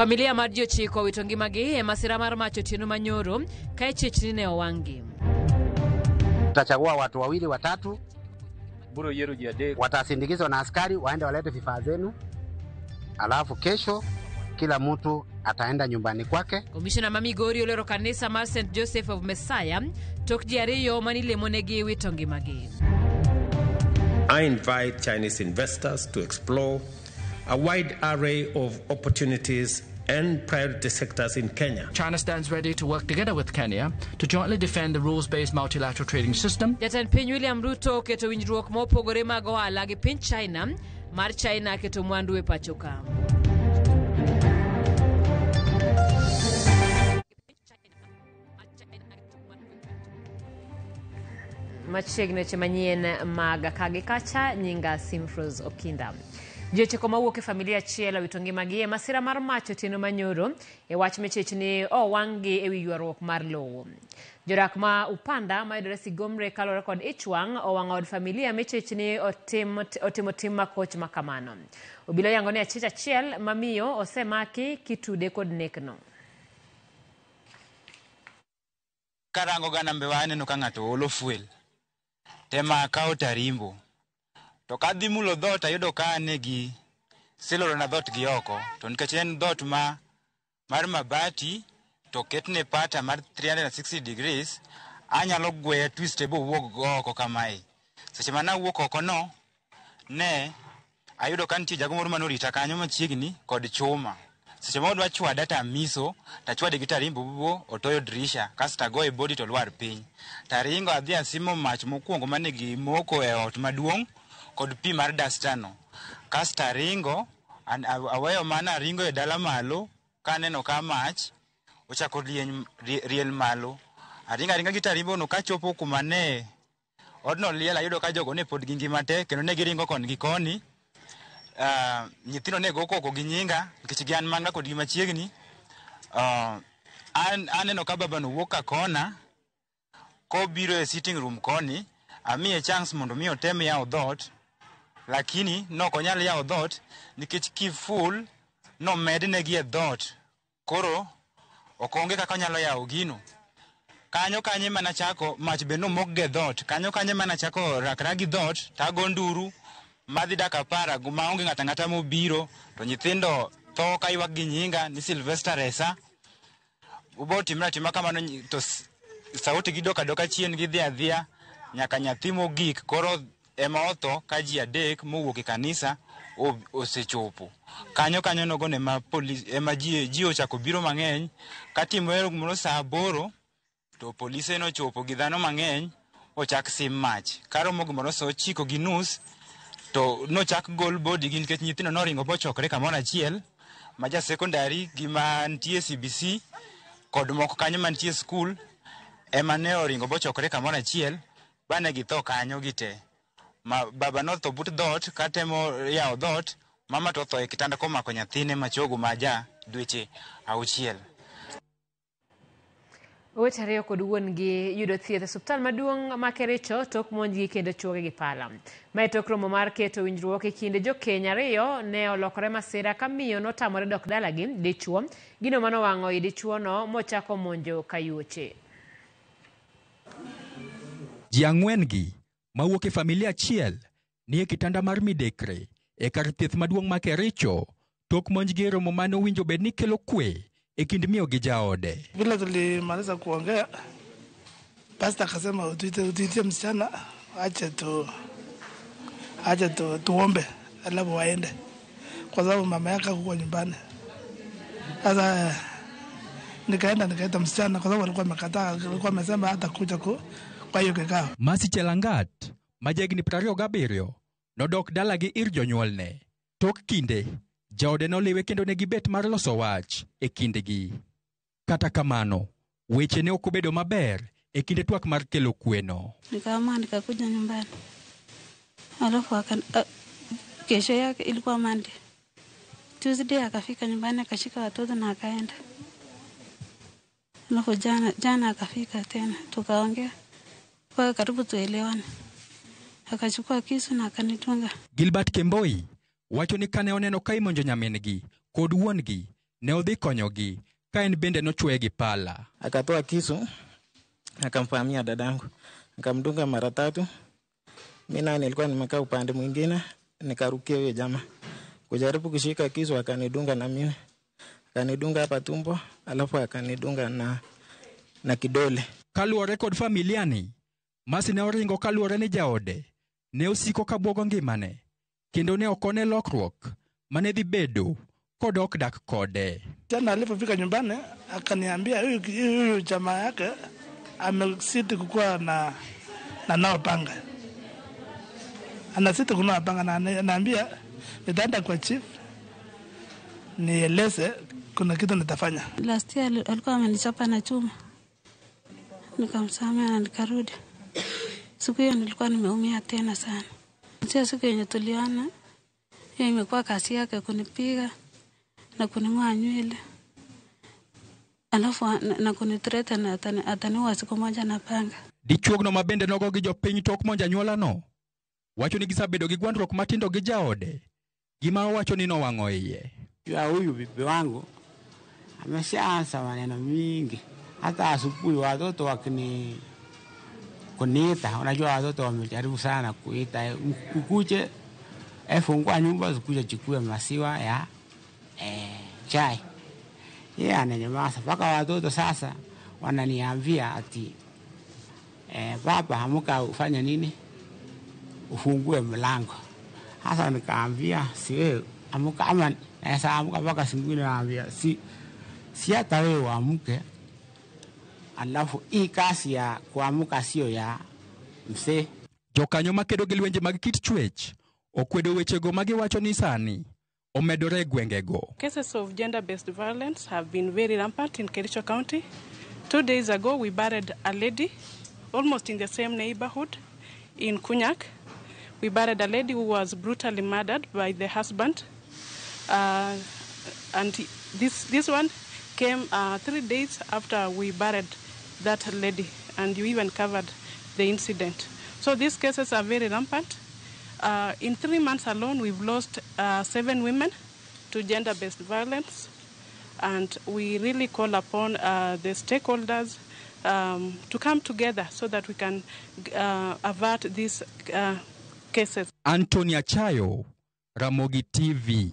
Familia mar jochiko wito ngimagi e masira mar mach otieno manyoro kae chechni ne owangi. Tutachagua watu wawili watatu, buro yero ji adek, watasindikizwa na askari waende walete vifaa zenu, alafu kesho kila mtu ataenda nyumbani kwake. Komishona ma Migori olero kanisa mar St. Joseph of Messiah tok ji ariyo manilemonegi wito ngimagi. I invite Chinese investors to explore a wide array of opportunities and priority sectors in Kenya. China stands ready to work together with Kenya to jointly defend the rules-based multilateral trading system. Jatend piny William Ruto keto winjruok mopogore mag ohala gi piny China mar China keto mwandu e pacho ka. Machiegni weche manyien mag kagi kacha, nyinga Simfros Okinda. Jochiko mawuok e familia achiel wito ngimagi e masira mar mach otieno manyoro e wach mechechni owangi e wi ywaruok mar lowo. Jodak ma Upanda mayudore Sigomre kalore kod ichwang owang'o od familia mechechni otimo tim makoch makamano. Obila yango ni achich achiel mamiyo osemaki kitude kod nekno. Karango gana mbewane no kang'ato olo fuel tema kao tarimbo to kadhi mulo dhot ayudo ka negi siloro na dhot gi oko to nikech en dhot mar mabati to ketne pata mar 360 degrees anyalo gweye twist bo wuok oko kamae. Seche mana wuok oko no ne ayudo ka nitie jago moro manorita kanyo machiegni kod chuma. Seche modwa chwada ta miso ta chwade gi tarimbo bo otoyo dirisha kasta go e body to lwar piny. Taringo adhi asimo mach mokuongo manegi moko e ot maduong' kod pi mar dastano. Kasta ringo aweyo mana ringo e dala malo kaneno ka mach ochako riel malo. Aringa gi tarimbo no kachopo kuma ne odno liel ayudo ka jogo ne pod gi ngima te kendo ne giringo kon gi koni. Nyithindo ne go koko gi nyinga nikech gian manga kod gi machiegni. Aneno ka baba no wuok ka kona ko biro e sitting room koni amiye chance mondo mi otem yawo dhot lakini nok onyal yawo dhot nikech kiful no medne gi e dhot koro okonge kaka onyalo yawo gino. Kanye mana chako mach be no mok ge dhot kanye mana chako rakra gi dhot tago nduru madhi daka para maonge ng'ata mobiro to nyithindo tho ka ywak gi nyinga ni Sylvester Resa ubo timra kamano to sauti gi doka chien gi dhia nyaka nyathi mogik koro ema otho ka ji adek mowuok e kanisa osechopo. Kanyo nogone ma police ema ji ochako biro mang'eny katimo ero moro saa 8 to polise no chopo gi dhano mang'eny ochak sim mach. Karomo gimoro saa 9:30 to nochak gol body gi nikech nyithindo noringo bochokre kamoro achiel ma ja secondary gi mantie CBC kod moko kanyo mantie school ema ne oringo bochokre kamoro achiel bane githo kanyo gite. Baba no tho but dhot katemo yawo dhot, mama to tho e kitanda komako nyathine machogo maja dweche 6. Owete ariyo kod wuon gi yudo thieth e osiptal maduong' ma Kericho tok monjgi kendo chuoge gi pala. Mae tok romo mar keto winjruok e kinde jo Kenya ariyo ne olokore masira ka miyo notamore dok dalagi dichuo gino manowang'o i dichuo no mochako monjo kayuoche. Ji ang'wen gi mawuok e familia achiel ni e kitanda mar midekre e kar thieth maduong' ma Kericho tok monjgi romo mane owinjo bed ni kelo kwe e kind miyo gi jaode. Bila tulimaliza kuongea pastor akasema utuitie msichana acha tuombe alafu waende kwa sababu mama yake huko nyumbani. Sasa nikaita msichana kwa sababu alikuwa amekataa, alikuwa amesema hata kuja kwa hiyo kikao. Masi Chelangat majegni 27 nodok dalagi ir jonyuolne. Tok kinde jaode noliwe kendo ne gibet mar loso wach e kindegi. Kata kamano weche ne okobedo maber e kinde twak mar kelo kweno. Nikaamua nikakuja nyumbani. Alafu kesho yake ilikuwa Monday. Tuesday akafika nyumbani akashika watoto na akaenda. Alafu jana akafika tena tukaongea kwa karibu tuelewane. Akachukua kisu na akanitunga. Gilbert Kemboi wacho ni kane oneno ka imonjo nyamingi kod wuongi ne odhi konyogi ka en bende nochweye gi pala. Akatoa kisu akamfahamia dadangu, akamdunga mara 3. Mimi naye nilikuwa nimekaa upande mwingine, nikarukia yule jamaa. Kujaribu kushika kisu akanidunga na mimi. Akanidunga hapa tumbo, alafu akanidunga na kidole. Kaluwore kod familiani, Mercy ne oringo kaluwore ni jaode ne osiko ka bwogo ngimane, kendo ne okone lokruok mane dhi bedo kodok dak kode. Tena alipofika nyumbani akaniambia huyu jamaa yake amesiti kukua na nao panga. Anasiti kunao panga na anaambia nitaenda kwa chief nieleze kuna kitu nitafanya. Last year alikuwa amenichapa na chuma. Nikamsamea na nikarudi. Siku hiyo nilikuwa nimeumia tena sana. Siku yenye tuliona, hiyo imekuwa kazi yake kunipiga na kuning'oa nywele. Alafu na kunitreta na ataniua siku moja na panga. Dichuogno mabende nogo gi jopiny tok monja nyuola no. Wacho ni gisabedo gi gwandruok matindo gi jaode. Gima wacho ni nowang'o iye. Huyu bibi wangu ameshaanza maneno mingi. Hata asubuhi watoto kuniita, unajua watoto wamejaribu sana kuita ukuje fungua nyumba ukuje chukue maziwa ya chai. Yeye ananyamaza mpaka watoto sasa wananiambia ati baba amuka ufanye nini? Ufungue mlango. Hasa nikaambia si wewe amuka ama sasa amuka mpaka singine naambia si hata wewe uamke. Alafu hii kasi ya kuamuka sio ya mse. Jokanyo makedo gi lwenje mag kit chwech okwedo wechego magiwacho ni sani omedore gwengego. Cases of gender-based violence have been very rampant in Kericho County. 2 days ago, we buried a lady almost in the same neighborhood in Kunyak. We buried a lady who was brutally murdered by the husband. And this one came 3 days after we buried that lady, and you even covered the incident. So these cases are very rampant. In 3 months alone, we've lost 7 women to gender-based violence, and we really call upon the stakeholders to come together so that we can avert these cases. Antonia Chayo, Ramogi TV.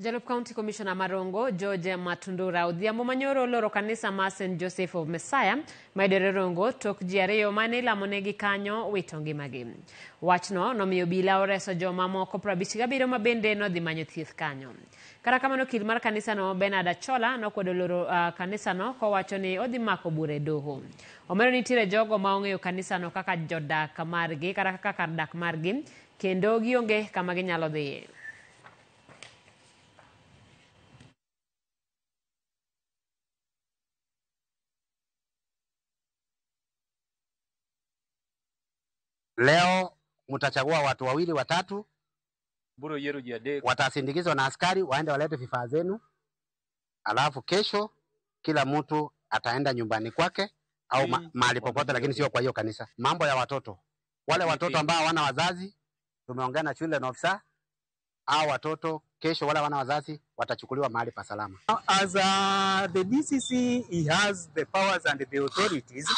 Jalup County Commissioner Marongo, George Matundura, Odhiambo Manyoro loro kanisa ma St. Joseph of Messiah, Maidere Rongo, tok jiareyo manila monegi kanyo wito ngimagi. Wachno nomiyo obila oreso joma moko 57 mabende nodhi manyo thieth kanyo. Kata kamano okil mar kanisa no Bernard Achola nokwedo loro kanisa no kowacho ni odhi mako bura e doho. Omero nitiere jogo ma ong'eyo kanisa no kaka jodak margi kata kaka kar dak margi kendo gionge kama ginyalo dhiye. Leo mtachagua watu 2 watatu. Buro yeru jade. Watasindikizwa na askari waende walete vifaa zenu. Alafu kesho kila mtu ataenda nyumbani kwake au mahali popote, lakini sio kwa hiyo kanisa. Mambo ya watoto. Wale watoto ambao hawana wazazi tumeongea na shule na ofisa. Hao watoto kesho wale wana wazazi watachukuliwa mahali pa salama. As the DCC, he has the powers and the authorities,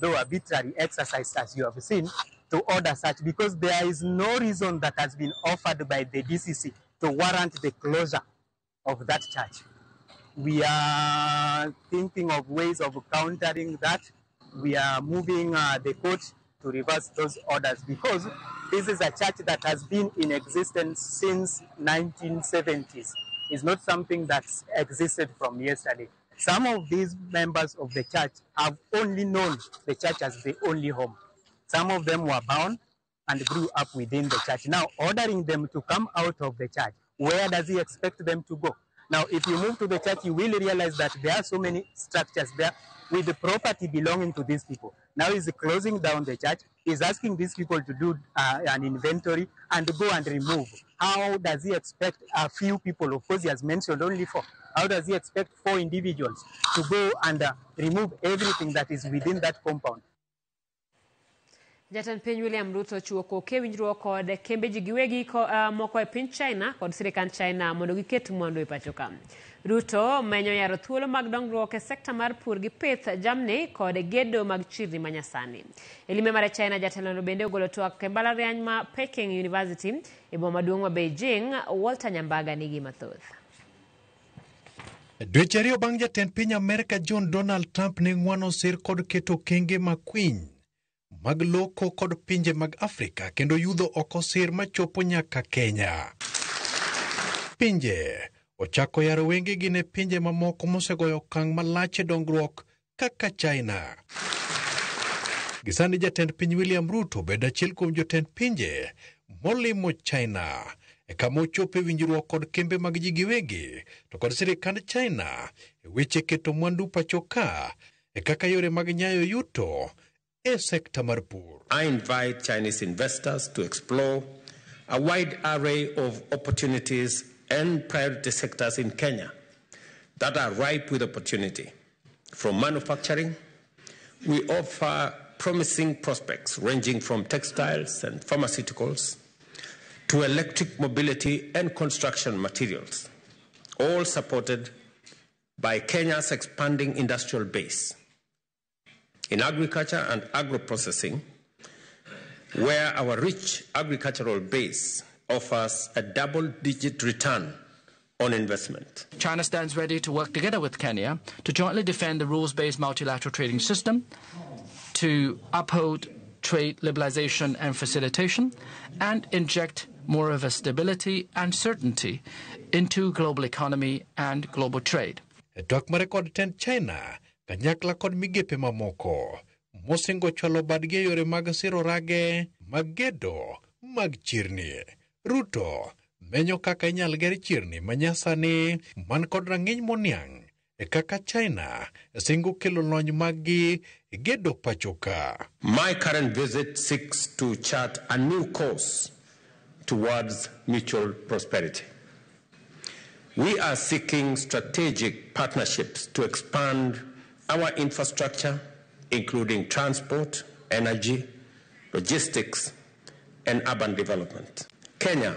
though arbitrary exercise as you have seen, to order such, because there is no reason that has been offered by the DCC to warrant the closure of that church. We are thinking of ways of countering that. We are moving the court to reverse those orders, because this is a church that has been in existence since 1970s. It's not something that's existed from yesterday. Some of these members of the church have only known the church as the only home. Some of them were born and grew up within the church. Now, ordering them to come out of the church, where does he expect them to go? Now, if you move to the church, you will realize that there are so many structures there with the property belonging to these people. Now he's closing down the church. He's asking these people to do an inventory and go and remove. How does he expect a few people, of course he has mentioned only 4, how does he expect 4 individuals to go and remove everything that is within that compound? Jatend piny William Ruto chuo koke winjruok kod kembe ji giwegi moko e piny China kod sirikand China mondo giket mwandu e pacho ka. Ruto menyo yaro thuolo mag dongruok e sekta mar pur gi pith jamni kod gedo mag chirni manyasani. E lime mar China, jatelono bende ogolo twak e mbalariany ma Peking University e boma maduong' ma Beijing. Walter Nyambaga nigi mathoth. Dweche ariyo bang' jatend piny Amerika John Donald Trump ne ng'wano sir kod keto kenge makwiny mag loko kod pinje mag Afrika kendo yudho oko sir machopo nyaka Kenya. Pinje ochako yaro wengegi ne pinje mamoko mosegoyo okang' malach e dongruok kaka China. Gisani jatend piny William Ruto bedo achiel kuom jotend pinje molimo China e kama ochopo e winjruok kod kembe mag ji giwegi to kod sirikand China e weche keto mwandu pacho ka e kaka yore mag nyayo yuto e sekta mar pur. I invite Chinese investors to explore a wide array of opportunities and priority sectors in Kenya that are ripe with opportunity. From manufacturing, we offer promising prospects ranging from textiles and pharmaceuticals to electric mobility and construction materials, all supported by Kenya's expanding industrial base. In agriculture and agro-processing, where our rich agricultural base offers a double-digit return on investment. China stands ready to work together with Kenya to jointly defend the rules-based multilateral trading system, to uphold trade liberalization and facilitation, and inject more of a stability and certainty into global economy and global trade. Twak mare kod tend China kanyakla kod migepe mamoko mosingo chwalo badgi e yore mag siro rage mag gedo mag chirni. Ruto menyo kaka inyal ger chirni manyasani man kod rang'iny moniang' e kaka China singo kelo lony maggi e gedo pacho ka. My current visit seeks to chart a new course towards mutual prosperity. We are seeking strategic partnerships to expand our infrastructure, including transport, energy, logistics, and urban development. Kenya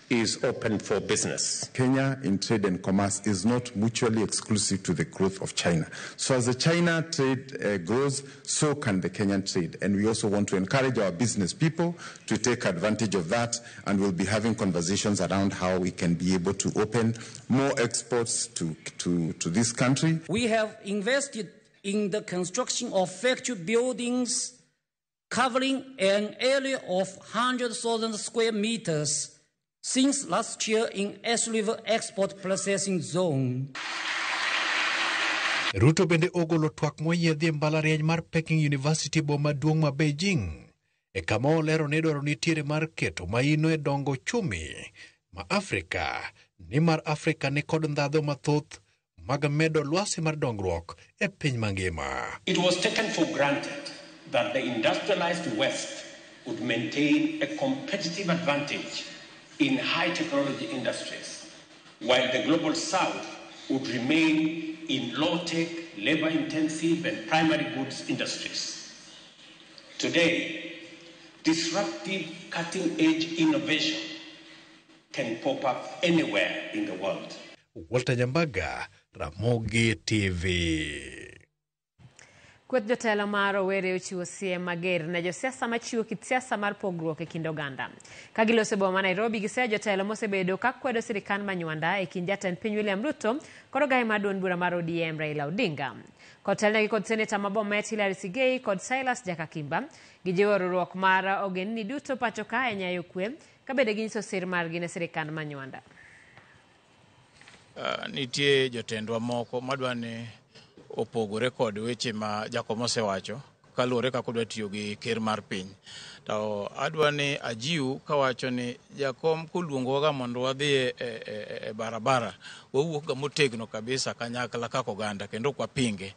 is open for business. Kenya in trade and commerce is not mutually exclusive to the growth of China. So as the China trade grows, so can the Kenyan trade. And we also want to encourage our business people to take advantage of that, and we'll be having conversations around how we can be able to open more exports to this country. We have invested in the construction of factory buildings covering an area of 100,000 square meters since last year in Ash River Export Processing Zone. Ruto bende ogolo twak moyiedhi e mbalariany mar Peking University boma maduong' ma Beijing e kama olero ni dwaro nitiere mar keto maino e dongo chumi ma Afrika ni mar Afrika ni kod ndhadho mathoth mag medo lwasi mar dongruok e piny mangima. It was taken for granted that the industrialized West would maintain a competitive advantage in high technology industries, while the global South would remain in low-tech, labor-intensive and primary goods industries. Today, disruptive cutting-edge innovation can pop up anywhere in the world. Walter Nyambaga, Ramogi TV. Kweth jotelo mar Owerri ochiwo siem mager ne josiasa machiwo kit siasa mar pogruok e kind oganda. Ka giloso boma Nairobi, giseyo jotelo mosebedo ka kwedo sirikal manywanda e kind jatend piny William Ruto kod ogaye mar duond bura mar ODM Raila Odinga. Kotelnegi kod seneta ma Bomet Hilary Sigei kod Silas Jakakimba gijiwo riwruok mar ogendni duto pacho ka e nyayo kwe ka bende ginyiso sir margi ne sirikal manywanda. Nitie jotendwa moko madwani opogore kod weche ma jakom osewacho kaluwore kaka odwa tiyo gi ker mar piny. To adwani ajiw kawacho ni jakom koluongowa mondo wadhi e barabara wawuok ga motegno kabisa kanyakla kaka oganda kendo kwa pinge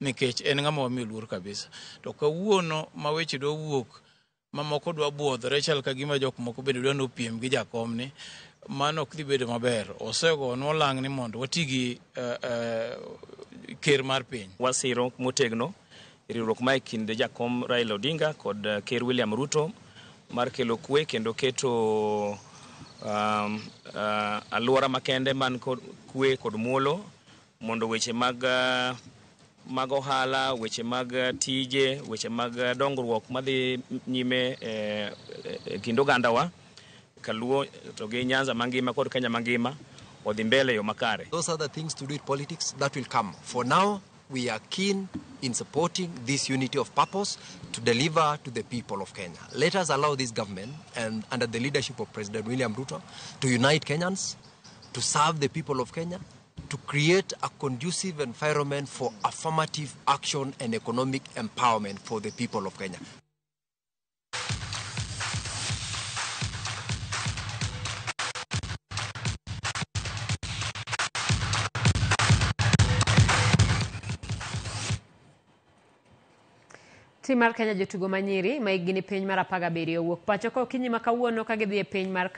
nikech en ng'ama wamiyo luor kabisa. To kawuono ma weche dwa wuok mamoko dwa buodhore chal ka gima jok moko bende dwa nopiem gi jakom ni mano ok dhi bedo maber. Osego nolang' ni mondo wati gi ker mar piny. Wasiro motegno riwruok ma kinde jakom Raila Odinga kod Ker William Ruto mar kelo kwe kendo keto alwora makende man kod kwe kod muolo mondo weche mag ohala, weche mag tije, weche mag dongruok madhi nyime kind ogandawa Kaluo to gi Nyanza mangima kod Kenya mangima odhi mbele yo makare. Those are the things to do with politics that will come. For now, we are keen in supporting this unity of purpose to deliver to the people of Kenya. Let us allow this government, and under the leadership of President William Ruto, to unite Kenyans, to serve the people of Kenya, to create a conducive environment for affirmative action and economic empowerment for the people of Kenya. Tim mar Kenya jotugo manyiri ma igini piny mar 17 wuok pacho ko kinyi makawuono ka gidhi e piny mar